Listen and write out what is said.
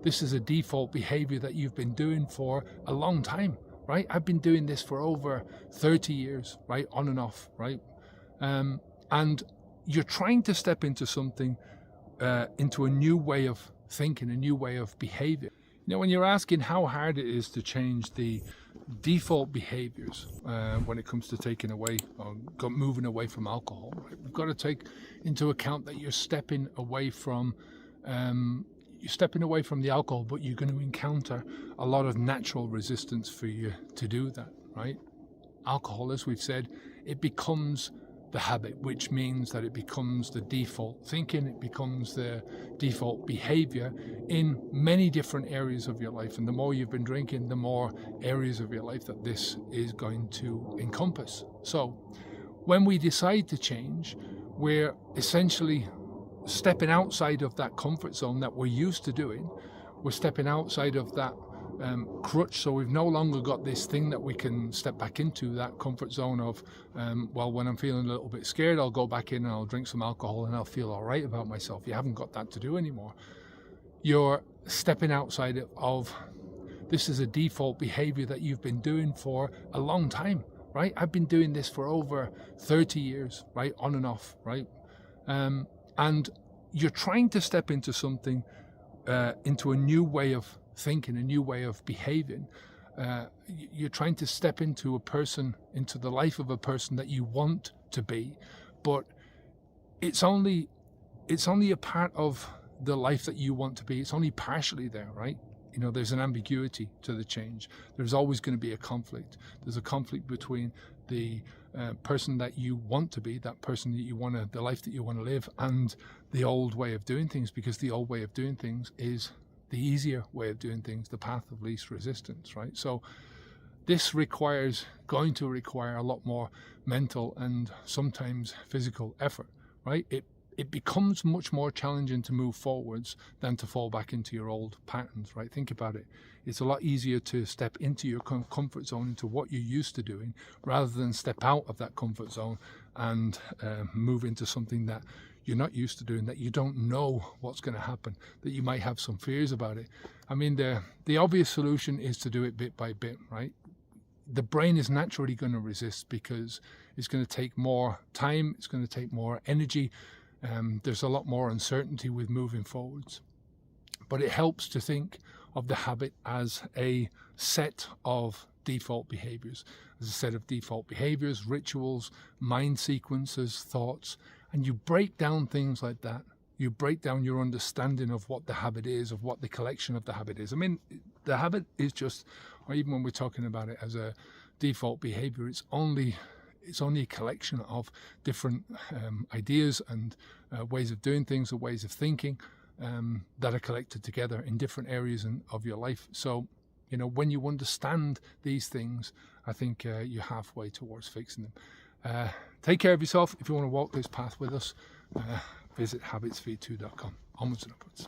this is a default behavior that you've been doing for a long time, right? I've been doing this for over 30 years, right? On and off, right? And you're trying to step into something, into a new way of thinking, a new way of behavior. You know, when you're asking how hard it is to change the default behaviors when it comes to taking away or moving away from alcohol, right? We've got to take into account that you're stepping away from the alcohol, but you're going to encounter a lot of natural resistance for you to do that, right? Alcohol, as we've said, it becomes the habit, which means that it becomes the default thinking, it becomes the default behavior in many different areas of your life. And the more you've been drinking, the more areas of your life that this is going to encompass. So when we decide to change, we're essentially stepping outside of that comfort zone that we're used to doing. We're stepping outside of that crutch, so we've no longer got this thing that we can step back into, that comfort zone of well, when I'm feeling a little bit scared, I'll go back in and I'll drink some alcohol and I'll feel all right about myself. You haven't got that to do anymore. You're stepping outside of, this is a default behavior that you've been doing for a long time, right? I've been doing this for over 30 years, right? On and off, right? And you're trying to step into something, into a new way of thinking, a new way of behaving. You're trying to step into the life of a person that you want to be, but it's only a part of the life that you want to be. It's only partially there, right? You know, there's an ambiguity to the change. There's always going to be a conflict. There's a conflict between the person that you want to be, that person that you want to, the life that you want to live, and the old way of doing things, because the old way of doing things is the easier way of doing things, the path of least resistance, right? So this going to require a lot more mental and sometimes physical effort, right? It becomes much more challenging to move forwards than to fall back into your old patterns, right? Think about it. It's a lot easier to step into your comfort zone, into what you're used to doing, rather than step out of that comfort zone and move into something that you're not used to doing, that you don't know what's going to happen, that you might have some fears about it. I mean, the obvious solution is to do it bit by bit, right? The brain is naturally going to resist because it's going to take more time, it's going to take more energy. There's a lot more uncertainty with moving forwards. But it helps to think of the habit as a set of default behaviors, as a set of default behaviors, rituals, mind sequences, thoughts, and you break down things like that. You break down your understanding of what the habit is, of what the collection of the habit is. I mean, the habit is just, or even when we're talking about it as a default behavior, it's only a collection of different ideas and ways of doing things, or ways of thinking that are collected together in different areas of your life. So, you know, when you understand these things, I think you're halfway towards fixing them. Take care of yourself. If you want to walk this path with us, visit habitsv2.com. Onwards and upwards.